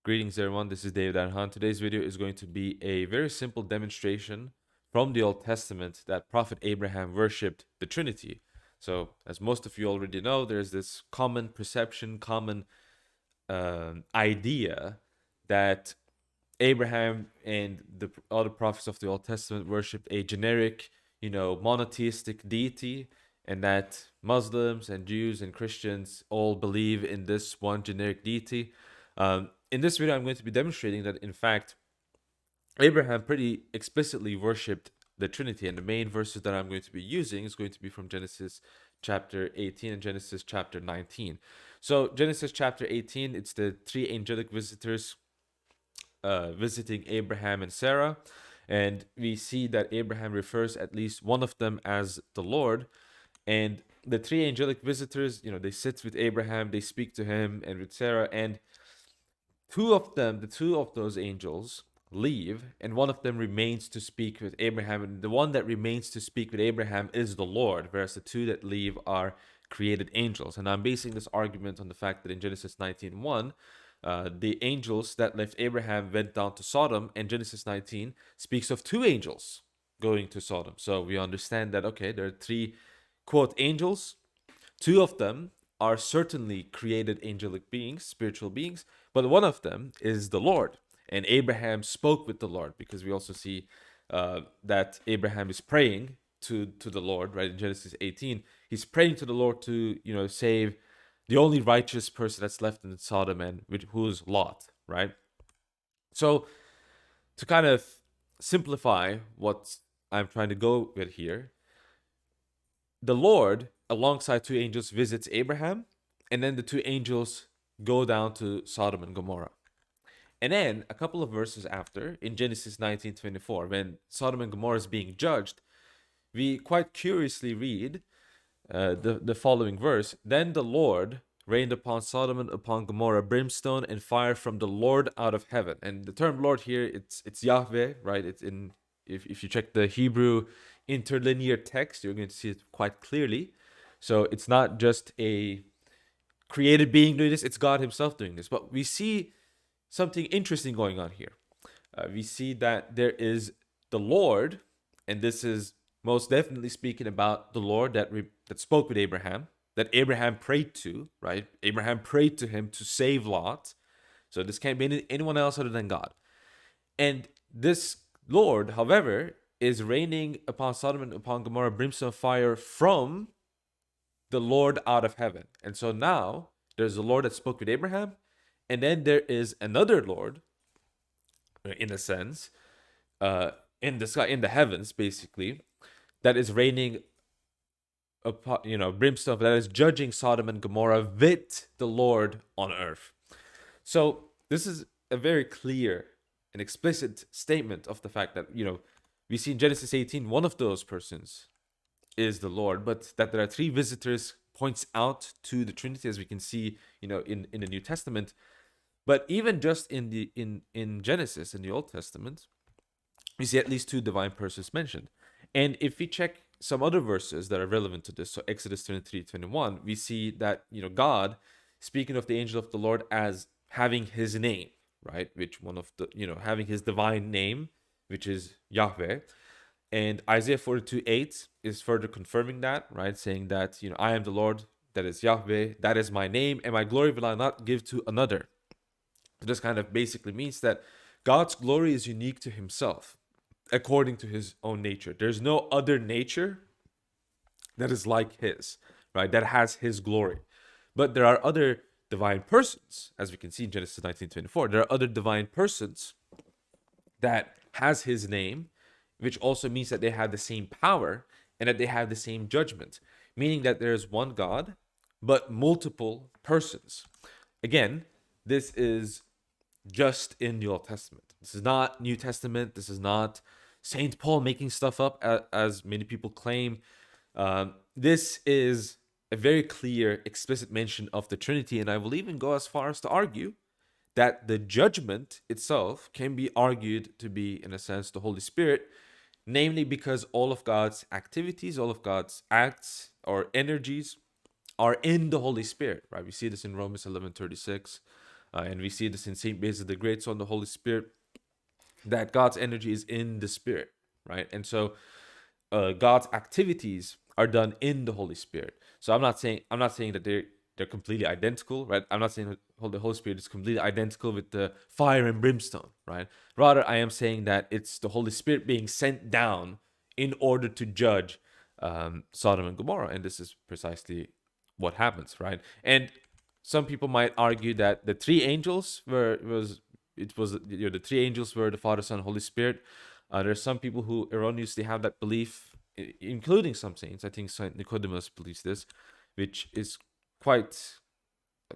Greetings everyone, this is Dejan. Today's video is going to be a very simple demonstration from the Old Testament that Prophet Abraham worshipped the Trinity. So, as most of you already know, there's this common perception, common idea that Abraham and the other prophets of the Old Testament worshipped a generic, monotheistic deity, and that Muslims and Jews and Christians all believe in this one generic deity. In this video, I'm going to be demonstrating that, in fact, Abraham pretty explicitly worshipped the Trinity, and the main verses that I'm going to be using is going to be from Genesis chapter 18 and Genesis chapter 19. So, Genesis chapter 18, it's the three angelic visitors visiting Abraham and Sarah, and we see that Abraham refers at least one of them as the Lord. And the three angelic visitors, they sit with Abraham, they speak to him and with Sarah, and the two of those angels leave, and one of them remains to speak with Abraham. And the one that remains to speak with Abraham is the Lord, whereas the two that leave are created angels. And I'm basing this argument on the fact that in Genesis 19:1, the angels that left Abraham went down to Sodom, and Genesis 19 speaks of two angels going to Sodom. So we understand that, okay, there are three, quote, angels. Two of them are certainly created angelic beings, spiritual beings, but one of them is the Lord. And Abraham spoke with the Lord, because we also see that Abraham is praying to the Lord, right? In Genesis 18, he's praying to the Lord to, save the only righteous person that's left in Sodom, and who's Lot, right? So to kind of simplify what I'm trying to go with here, the Lord, alongside two angels, visits Abraham, and then the two angels go down to Sodom and Gomorrah. And then a couple of verses after, in Genesis 19:24, when Sodom and Gomorrah is being judged, we quite curiously read the following verse. Then the Lord rained upon Sodom and upon Gomorrah brimstone and fire from the Lord out of heaven. And the term Lord here, it's Yahweh, right? It's in, if you check the Hebrew interlinear text, you're going to see it quite clearly. So it's not just a created being doing this, it's God himself doing this. But we see something interesting going on here. We see that there is the Lord, and this is most definitely speaking about the Lord that spoke with Abraham, that Abraham prayed to, right? Abraham prayed to him to save Lot. So this can't be anyone else other than God. And this Lord, however, is raining upon Sodom and upon Gomorrah brimstone fire from the Lord out of heaven. And so now there's the Lord that spoke with Abraham, and then there is another Lord, in a sense, in the sky, in the heavens, basically, that is raining upon, brimstone, that is judging Sodom and Gomorrah with the Lord on earth. So this is a very clear and explicit statement of the fact that, we see in Genesis 18, one of those persons is the Lord, but that there are three visitors points out to the Trinity, as we can see, in the New Testament. But even just in Genesis, in the Old Testament, we see at least two divine persons mentioned. And if we check some other verses that are relevant to this, so Exodus 23:21, we see that, God, speaking of the angel of the Lord as having his name, right? Which one of the, having his divine name, which is Yahweh. And Isaiah 42:8 is further confirming that, right? Saying that, I am the Lord, that is Yahweh, that is my name, and my glory will I not give to another. This kind of basically means that God's glory is unique to himself, according to his own nature. There's no other nature that is like his, right? That has his glory. But there are other divine persons, as we can see in Genesis 19:24. There are other divine persons that has his name, which also means that they have the same power and that they have the same judgment, meaning that there is one God, but multiple persons. Again, this is just in the Old Testament. This is not New Testament. This is not Saint Paul making stuff up, as many people claim. This is a very clear, explicit mention of the Trinity, and I will even go as far as to argue that the judgment itself can be argued to be, in a sense, the Holy Spirit, namely because all of God's activities, all of God's acts or energies are in the Holy Spirit, right? We see this in Romans 11:36. And we see this in St. Basil the Great, so in the Holy Spirit, that God's energy is in the Spirit, right? And so God's activities are done in the Holy Spirit. So I'm not saying that they're completely identical, right? I'm not saying that the Holy Spirit is completely identical with the fire and brimstone, right? Rather, I am saying that it's the Holy Spirit being sent down in order to judge Sodom and Gomorrah, and this is precisely what happens, right? And some people might argue that the three angels the three angels were the Father, Son, Holy Spirit. There's some people who erroneously have that belief, including some saints. I think Saint Nicodemus believes this, which is quite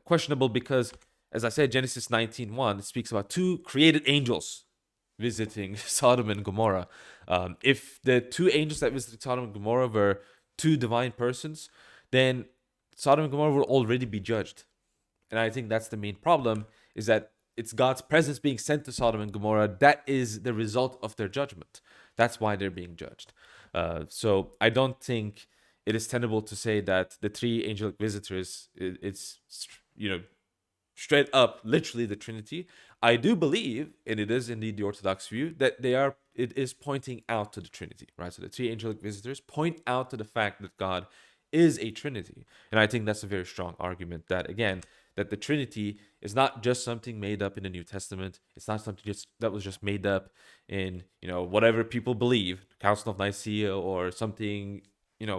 questionable because, as I said, Genesis 19:1 speaks about two created angels visiting Sodom and Gomorrah. If the two angels that visited Sodom and Gomorrah were two divine persons, then Sodom and Gomorrah will already be judged. And I think that's the main problem, is that it's God's presence being sent to Sodom and Gomorrah. That is the result of their judgment. That's why they're being judged. So I don't think it is tenable to say that the three angelic visitors, it's, straight up literally the Trinity. I do believe, and it is indeed the Orthodox view, that it is pointing out to the Trinity, right? So the three angelic visitors point out to the fact that God is a Trinity. And I think that's a very strong argument that, again, that the Trinity is not just something made up in the New Testament. It's not something that was just made up in, whatever people believe, Council of Nicaea, or something,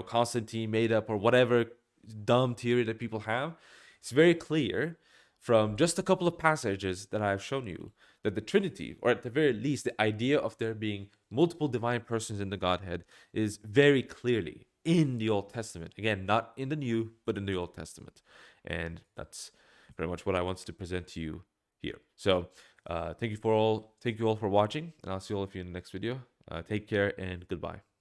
Constantine made up, or whatever dumb theory that people have. It's very clear from just a couple of passages that I've shown you that the Trinity, or at the very least the idea of there being multiple divine persons in the Godhead, is very clearly in the Old Testament. Again, not in the New, but in the Old Testament. And that's very much what I wanted to present to you here. So thank you all for watching, and I'll see all of you in the next video. Take care and goodbye.